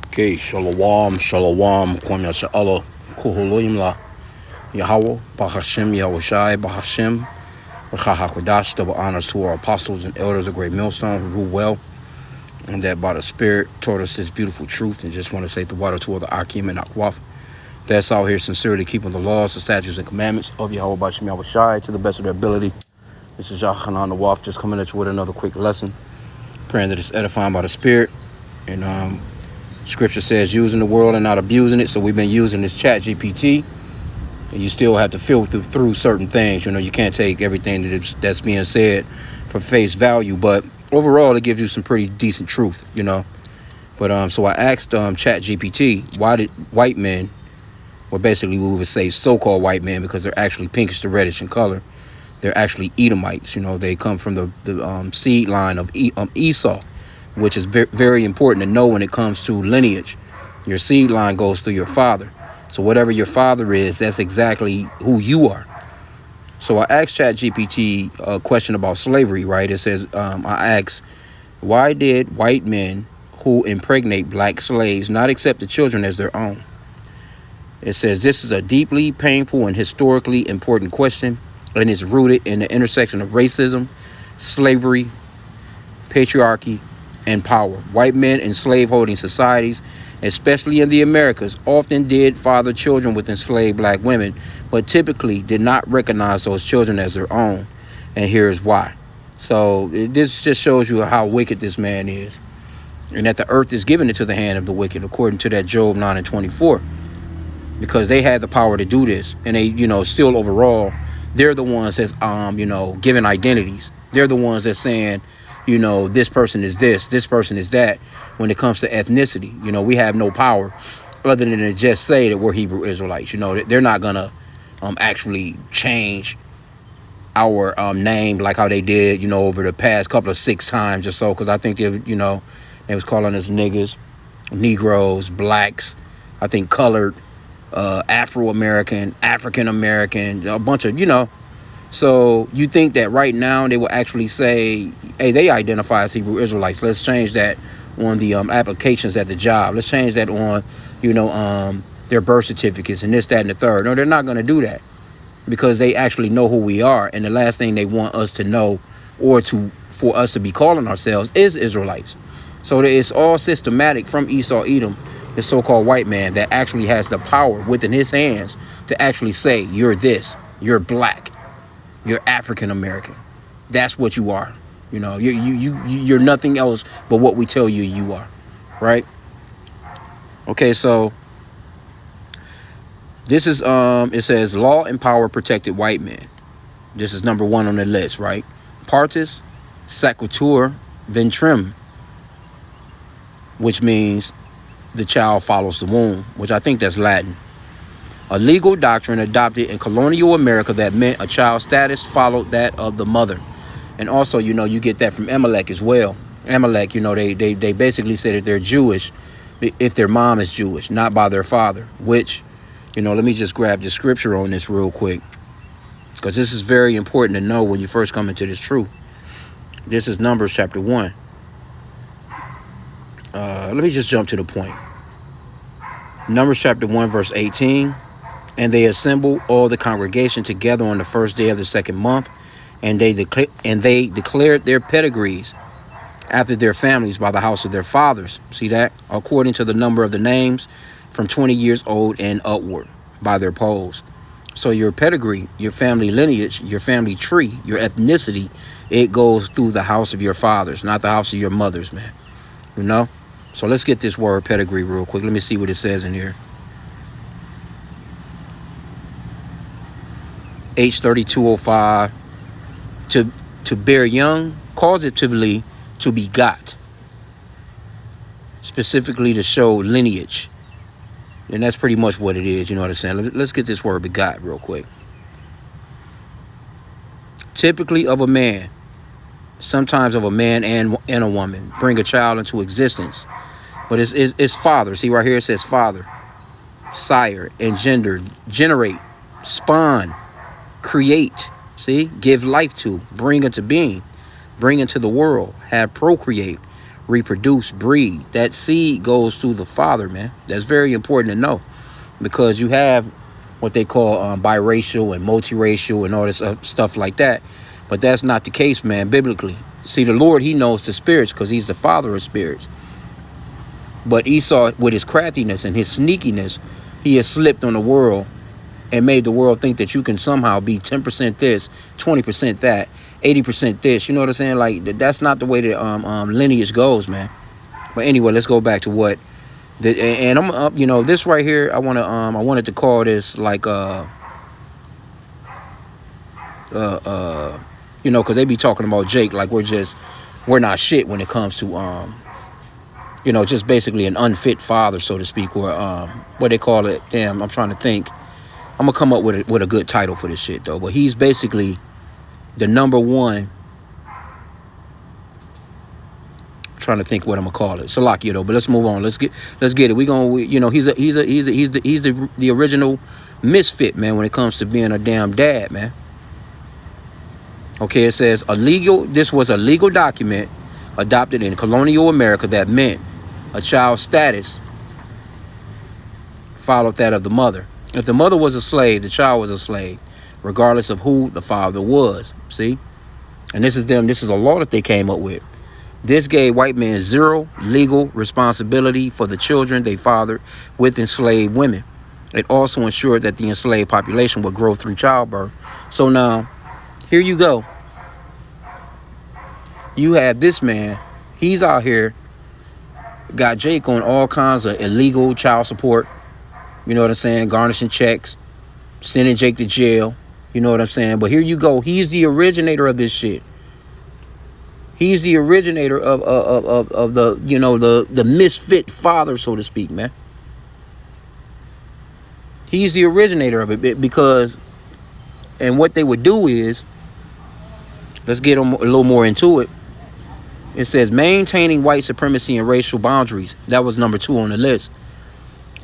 Okay, shalom, shalom, kwam yasha'Allah, kuhuloyim la, Yahweh, Bahashem, Yahushai, Bahashem, Hakodash, double honors to our apostles and elders of Great Millstone who rule well, and that by the Spirit taught us this beautiful truth, and just want to say the water to all the H.I.M and Akwaf. That's out here sincerely keeping the laws, the statutes, and commandments of Yahweh, Bahashem, Yahushai to the best of their ability. This is Yahanan the Waf, just coming at you with another quick lesson, praying that it's edifying by the Spirit, and Scripture says using the world and not abusing it. So we've been using this chat GPT, and you still have to filter through certain things. You know, you can't take everything that's being said for face value, but overall it gives you some pretty decent truth, you know. But so I asked chat GPT, why did white men, or basically we would say so-called white men, because they're actually pinkish to reddish in color, they're actually Edomites. You know, they come from the seed line of Esau, which is very important to know when it comes to lineage. Your seed line goes through your father. So whatever your father is, that's exactly who you are. So I asked ChatGPT a question about slavery, right? It says, I asked, why did white men who impregnate black slaves not accept the children as their own? It says, this is a deeply painful and historically important question, and it's rooted in the intersection of racism, slavery, patriarchy, and power. White men in slave-holding societies, especially in the Americas, often did father children with enslaved black women, but typically did not recognize those children as their own. And here's why. So this just shows you how wicked this man is, and that the earth is given into the hand of the wicked, according to that Job 9:24, because they had the power to do this, and they, still overall, they're the ones that's, giving identities. They're the ones that's saying, this person is this person is that. When it comes to ethnicity, we have no power other than to just say that we're Hebrew Israelites. They're not gonna actually change our name like how they did, over the past couple of 6 times or so. Because I think they was calling us niggas, Negroes, blacks, I think colored, Afro-American, African-American, a bunch of, So you think that right now they will actually say, hey, they identify as Hebrew Israelites. Let's change that on the applications at the job. Let's change that on, their birth certificates and this, that, and the third. No, they're not going to do that, because they actually know who we are. And the last thing they want us to know, or for us to be calling ourselves, is Israelites. So it's all systematic from Esau Edom, the so-called white man that actually has the power within his hands to actually say, you're this, you're black, you're African American. That's what you are. You're nothing else but what we tell you you are, right? Okay, so this is it says law and power protected white men. This is number 1 on the list, right? Partus sequitur ventrem, which means the child follows the womb, which I think that's Latin. A legal doctrine adopted in colonial America that meant a child's status followed that of the mother. And also, you get that from Amalek as well. Amalek, they basically say that they're Jewish if their mom is Jewish, not by their father. Which, let me just grab the scripture on this real quick, because this is very important to know when you first come into this truth. This is Numbers chapter 1. Let me just jump to the point. Numbers chapter 1, verse 18. And they assembled all the congregation together on the first day of the second month, and they declared their pedigrees after their families by the house of their fathers. See that? According to the number of the names, from 20 years old and upward, by their polls. So your pedigree, your family lineage, your family tree, your ethnicity, it goes through the house of your fathers, not the house of your mothers, man. So let's get this word pedigree real quick. Let me see what it says in here. H3205, to bear young, causatively to begot, specifically to show lineage. And that's pretty much what it is, you know what I'm saying? Let's get this word begot real quick. Typically of a man, sometimes of a man and a woman, bring a child into existence. But it's father. See right here it says father, sire, engender, generate, spawn, create, see, give life to, bring into being, bring into the world, have procreate, reproduce, breed. That seed goes through the father, man. That's very important to know, because you have what they call biracial and multiracial and all this stuff like that. But that's not the case, man, biblically. See, the Lord, he knows the spirits because he's the father of spirits. But Esau, with his craftiness and his sneakiness, he has slipped on the world and made the world think that you can somehow be 10% this, 20% that, 80% this. You know what I'm saying? Like, that's not the way that lineage goes, man. But anyway, let's go back to what and I'm you know, this right here, I wanted to call this like you know, because they be talking about Jake like we're not shit when it comes to you know, just basically an unfit father, so to speak, or what they call it. Damn, I'm trying to think. I'm gonna come up with a good title for this shit though. But he's basically the number one. Trying to think what I'm gonna call it. Salakia though, but let's move on. Let's get it. You know, he's the original misfit, man, when it comes to being a damn dad, man. Okay, it says this was a legal document adopted in colonial America that meant a child's status followed that of the mother. If the mother was a slave, the child was a slave, regardless of who the father was. See? And this is a law that they came up with. This gave white men zero legal responsibility for the children they fathered with enslaved women. It also ensured that the enslaved population would grow through childbirth. So now, here you go. You have this man. He's out here, got Jake on all kinds of illegal child support. You know what I'm saying? Garnishing checks, sending Jake to jail. You know what I'm saying? But here you go. He's the originator of this shit. He's the originator of the, you know, the misfit father, so to speak, man. He's the originator of it because, and what they would do is, let's get a little more into it. It says maintaining white supremacy and racial boundaries. That was number 2 on the list.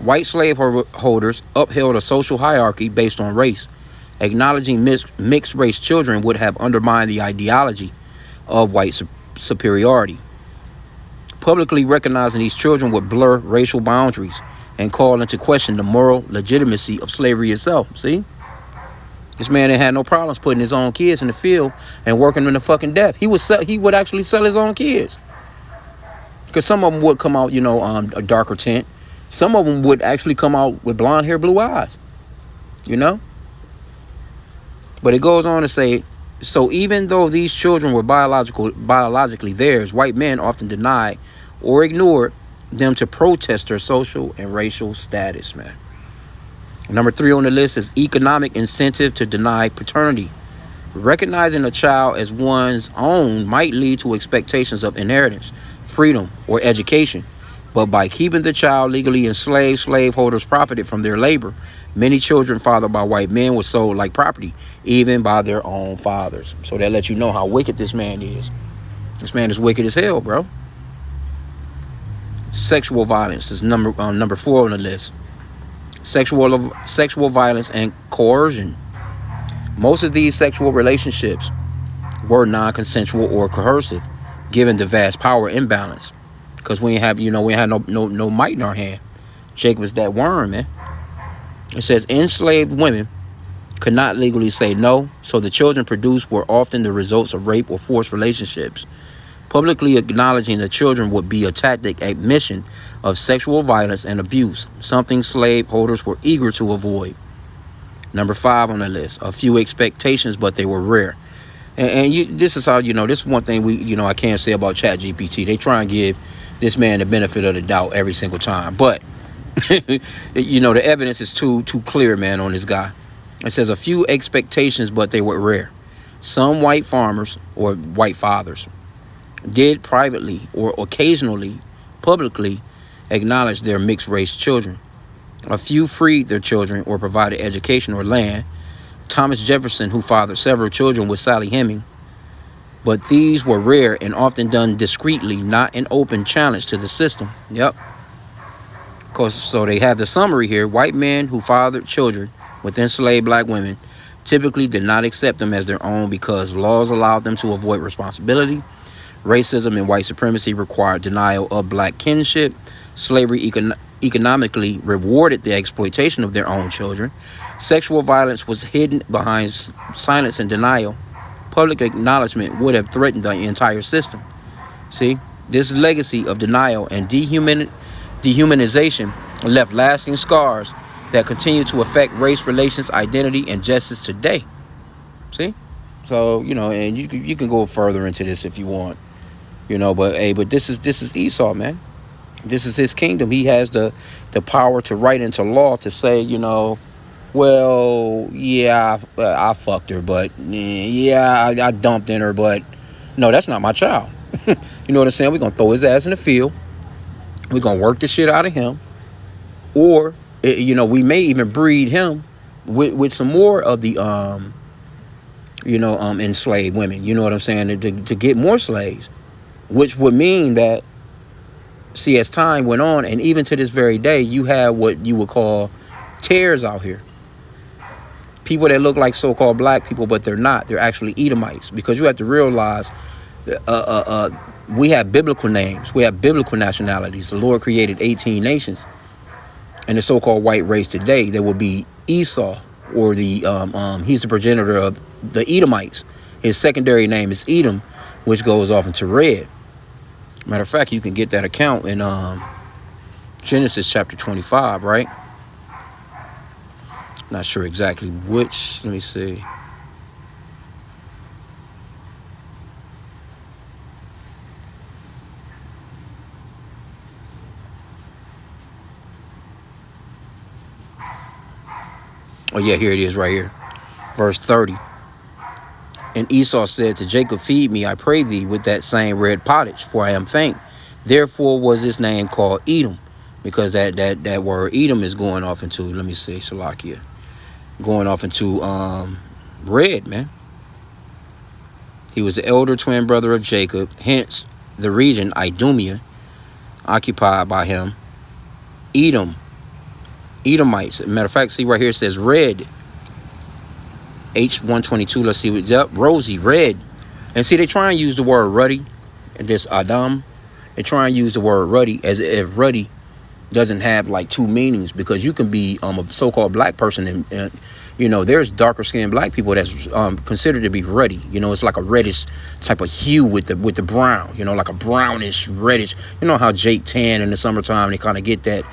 White slaveholders upheld a social hierarchy based on race. Acknowledging mixed race children would have undermined the ideology of white superiority. Publicly recognizing these children would blur racial boundaries and call into question the moral legitimacy of slavery itself. See? This man ain't had no problems putting his own kids in the field and working them to fucking death. He would actually sell his own kids. Because some of them would come out, you know, a darker tint. Some of them would actually come out with blonde hair, blue eyes. You know? But it goes on to say, so even though these children were biologically theirs, white men often denied or ignored them to protest their social and racial status, man. Number 3 on the list is economic incentive to deny paternity. Recognizing a child as one's own might lead to expectations of inheritance, freedom, or education. But by keeping the child legally enslaved, slaveholders profited from their labor. Many children fathered by white men were sold like property, even by their own fathers. So that lets you know how wicked this man is. This man is wicked as hell, bro. Sexual violence is number 4 on the list. Sexual violence and coercion. Most of these sexual relationships were non-consensual or coercive, given the vast power imbalance. Because we had no might in our hand. Jake was that worm, man. It says enslaved women could not legally say no, so the children produced were often the results of rape or forced relationships. Publicly acknowledging the children would be a tactic admission of sexual violence and abuse, something slaveholders were eager to avoid. Number 5 on the list, a few expectations, but they were rare. This is how, this is one thing I can't say about ChatGPT. They try and give this man the benefit of the doubt every single time. But, the evidence is too clear, man, on this guy. It says a few expectations, but they were rare. Some white farmers or white fathers did privately or occasionally publicly acknowledge their mixed race children. A few freed their children or provided education or land. Thomas Jefferson, who fathered several children with Sally Heming, but these were rare and often done discreetly, not an open challenge to the system. Yep. So they have the summary here. White men who fathered children with enslaved black women typically did not accept them as their own because laws allowed them to avoid responsibility. Racism and white supremacy required denial of black kinship. Slavery economically rewarded the exploitation of their own children. Sexual violence was hidden behind silence and denial. Public acknowledgement would have threatened the entire system. See, this legacy of denial and dehumanization left lasting scars that continue to affect race relations, identity, and justice today. See? So, and you can go further into this if you want. But this is Esau, man. This is his kingdom. He has the power to write into law to say, well, yeah, I fucked her, but yeah, I dumped in her, but no, that's not my child. You know what I'm saying? We're going to throw his ass in the field. We're going to work the shit out of him. Or, we may even breed him with some more of the, enslaved women. You know what I'm saying? To get more slaves. Which would mean that, see, as time went on, and even to this very day, you have what you would call tares out here. People that look like so-called black people, but they're not. They're actually Edomites. Because you have to realize, we have biblical names. We have biblical nationalities. The Lord created 18 nations. And the so-called white race today, there will be Esau, or he's the progenitor of the Edomites. His secondary name is Edom, which goes off into red. Matter of fact, you can get that account in Genesis chapter 25, right? Not sure exactly which. Let me see. Oh, yeah, here it is right here. Verse 30. And Esau said to Jacob, feed me, I pray thee, with that same red pottage, for I am faint. Therefore was his name called Edom, because that word Edom is going off into, let me see, Salakia, going off into red, man. He was the elder twin brother of Jacob, hence the region Idumea, occupied by him. Edom, Edomites. Matter of fact, see right here it says red. H122, let's see what's up. Rosy, red. And see, they try and use the word ruddy, and this Adam. They try and use the word ruddy as if ruddy doesn't have like two meanings, because you can be a so-called black person and there's darker skinned black people that's considered to be ruddy. It's like a reddish type of hue with the brown, like a brownish reddish. You know how Jake tan in the summertime, they kind of get that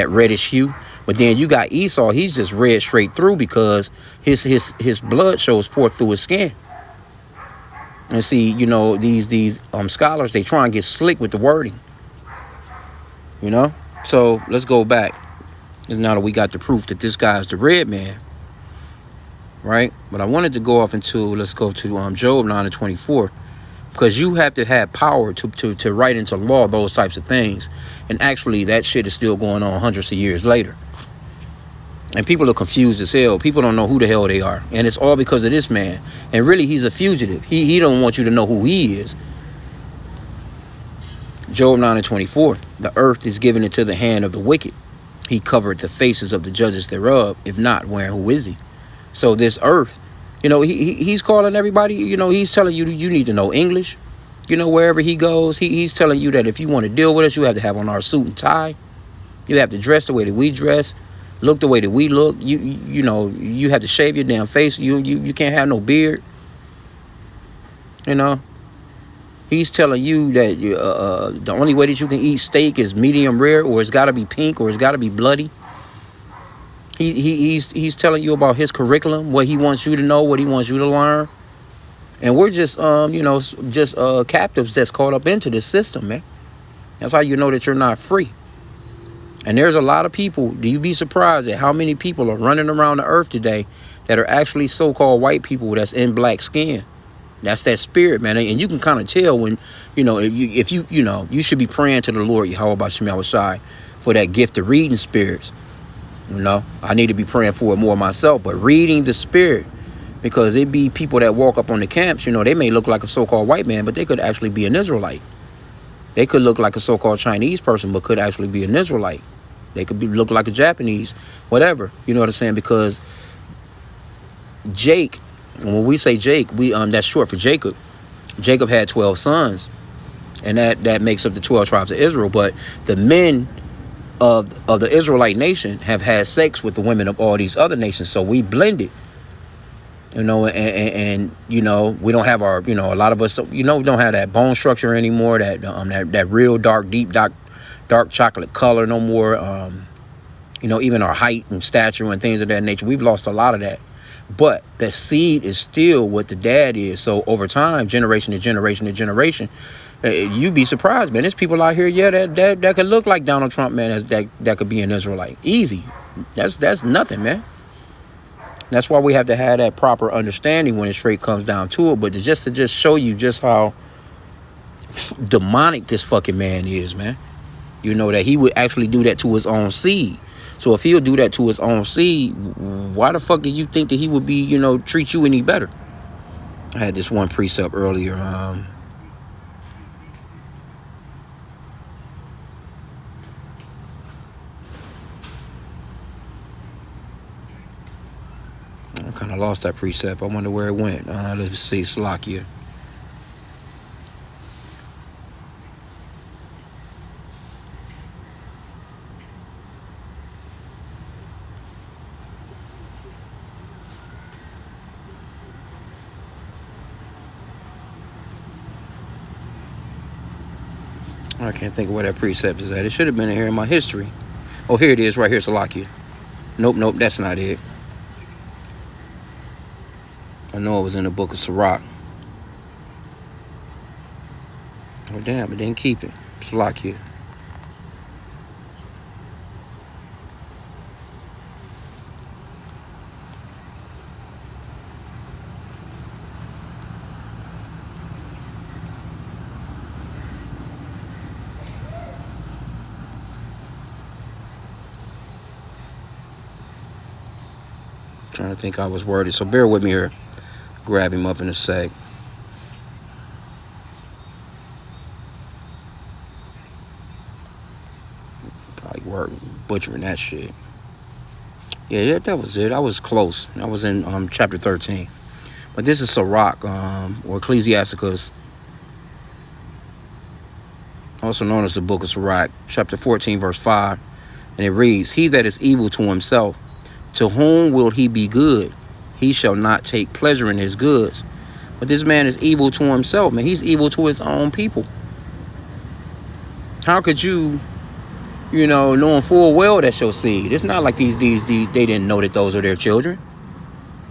reddish hue. But then you got Esau, he's just red straight through, because his blood shows forth through his skin. And see, these scholars, they try and get slick with the wording. So let's go back. And now that we got the proof that this guy's the red man, right? But I wanted to go off into, let's go to Job 9:24, because you have to have power to write into law those types of things. And actually, that shit is still going on hundreds of years later. And people are confused as hell. People don't know who the hell they are. And it's all because of this man. And really, he's a fugitive. He don't want you to know who he is. Job 9:24. The earth is given into the hand of the wicked. He covered the faces of the judges thereof. If not, where and who is he? So this earth, he's calling everybody, he's telling you need to know English. Wherever he goes, he's telling you that if you want to deal with us, you have to have on our suit and tie. You have to dress the way that we dress. Look the way that we look. You have to shave your damn face. You can't have no beard. He's telling you that the only way that you can eat steak is medium rare, or it's got to be pink, or it's got to be bloody. He's telling you about his curriculum, what he wants you to know, what he wants you to learn. And we're just captives that's caught up into this system, man. That's how you know that you're not free. And there's a lot of people. Do you be surprised at how many people are running around the earth today that are actually so-called white people that's in black skin? That's that spirit, man. And you can kind of tell when, if you should be praying to the Lord, Yahweh Shai, for that gift of reading spirits. I need to be praying for it more myself, but reading the spirit, because it be people that walk up on the camps, they may look like a so-called white man, but they could actually be an Israelite. They could look like a so-called Chinese person, but could actually be an Israelite. They could look like a Japanese, whatever. You know what I'm saying? Because Jake, when we say Jake, that's short for Jacob. Jacob had 12 sons. and that makes up the 12 tribes of Israel. But the men of the Israelite nation have had sex with the women of all these other nations, so we blended. And we don't have our, a lot of us, we don't have that bone structure anymore, that real dark chocolate color no more. Even our height and stature and things of that nature, we've lost a lot of that. But the seed is still what the dad is. So over time, generation to generation to generation, you'd be surprised, man. There's people out here, that could look like Donald Trump, man. That could be an Israelite, easy. That's nothing, man. That's why we have to have that proper understanding when it straight comes down to it. But to just show you just how demonic this fucking man is, man. That he would actually do that to his own seed. So if he'll do that to his own seed, why the fuck do you think that he would be, treat you any better? I had this one precept earlier. I kind of lost that precept. I wonder where it went. Let's see, Salakia. I can't think of where that precept is at. It should have been in here in my history. Oh, here it is, right here, Salakia. Nope, that's not it. I know it was in the book of Sirach. Oh, damn, it didn't keep it. Salakia. Trying to think I was worded. So bear with me here. Grab him up in a sec. Probably butchering that shit. Yeah, that was it. I was close. I was in chapter 13. But this is Sirach, or Ecclesiasticus, also known as the book of Sirach, chapter 14, verse 5. And it reads, "He that is evil to himself, to whom will he be good? He shall not take pleasure in his goods." But this man is evil to himself, man. He's evil to his own people. How could you, knowing full well that's your seed? It's not like these they didn't know that those are their children.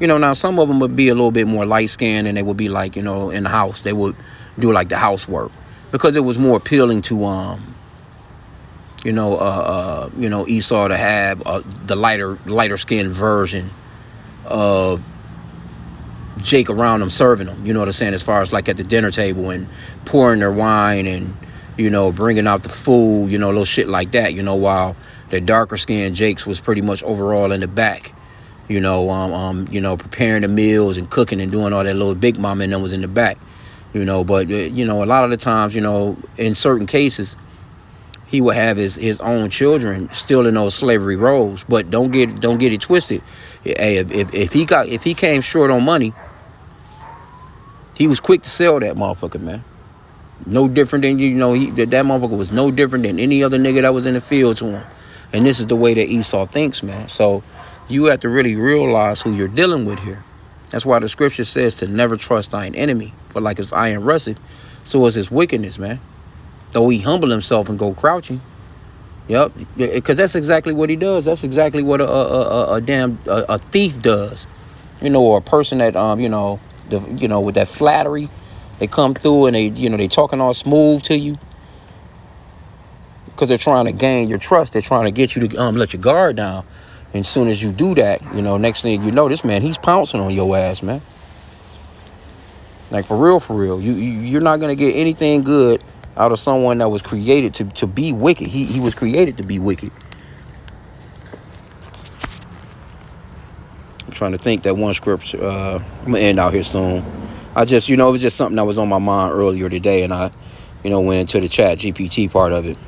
Now some of them would be a little bit more light-skinned, and they would be like, in the house. They would do like the housework because it was more appealing to Esau to have the lighter skinned version of Jake around them serving them. You know what I'm saying? As far as like at the dinner table and pouring their wine and bringing out the food, little shit like that. While the darker skinned Jakes was pretty much overall in the back. Preparing the meals and cooking and doing all that. Little big mama and them was in the back. But a lot of the times, in certain cases, he would have his own children still in those slavery roles. But don't get it twisted. Hey, if he came short on money, he was quick to sell that motherfucker, man. No different than that motherfucker was no different than any other nigga that was in the field to him. And this is the way that Esau thinks, man. So you have to really realize who you're dealing with here. That's why the scripture says to never trust thine enemy, for like his iron rusteth, so is his wickedness, man. Though he humble himself and go crouching. Yep, because that's exactly what he does. That's exactly what a thief does. Or a person that with that flattery, they come through and they talking all smooth to you because they're trying to gain your trust. They're trying to get you to let your guard down. And as soon as you do that, next thing you know, this man, he's pouncing on your ass, man. Like for real. You're not gonna get anything good out of someone that was created to be wicked. He was created to be wicked. I'm trying to think that one scripture. I'm gonna end out here soon. I just, it was just something that was on my mind earlier today, and I, went into the chat GPT part of it.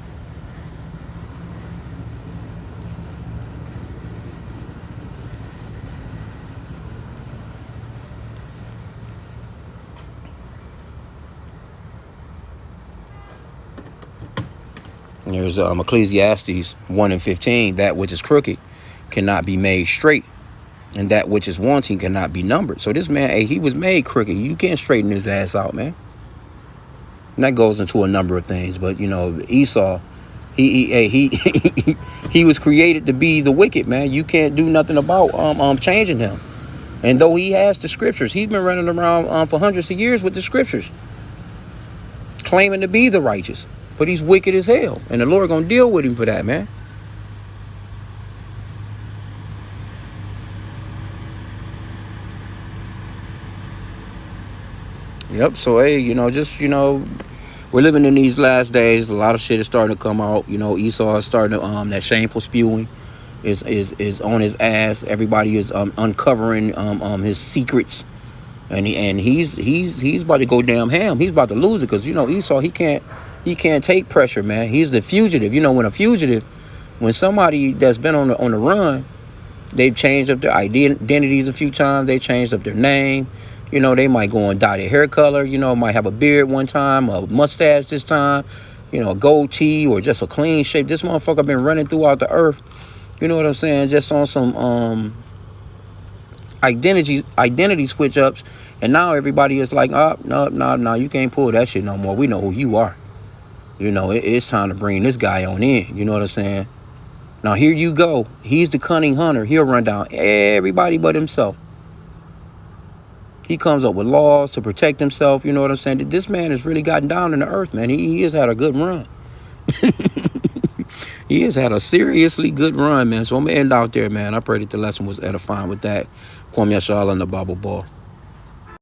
There's Ecclesiastes 1 and 15. That which is crooked cannot be made straight, and that which is wanting cannot be numbered. So this man, hey, he was made crooked. You can't straighten his ass out, man. And that goes into a number of things. But, Esau, he was created to be the wicked, man. You can't do nothing about changing him. And though he has the scriptures, he's been running around for hundreds of years with the scriptures, claiming to be the righteous. But he's wicked as hell. And the Lord gonna deal with him for that, man. Yep. So, hey, we're living in these last days. A lot of shit is starting to come out. Esau is starting to, that shameful spewing is on his ass. Everybody is uncovering his secrets. And he's about to go damn ham. He's about to lose it because Esau, he can't take pressure, man. He's the fugitive. When somebody that's been on the run, they've changed up their identities a few times. They changed up their name. They might go and dye their hair color. Might have a beard one time, a mustache this time, a goatee, or just a clean shape. This motherfucker been running throughout the earth. You know what I'm saying? Just on some identity switch ups. And now everybody is like, oh, no, you can't pull that shit no more. We know who you are. It's time to bring this guy on in. You know what I'm saying? Now, here you go. He's the cunning hunter. He'll run down everybody but himself. He comes up with laws to protect himself. You know what I'm saying? This man has really gotten down in the earth, man. He has had a good run. He has had a seriously good run, man. So I'm going to end out there, man. I pray that the lesson was edifying with that. Kwame Yashala and the Bible Ball.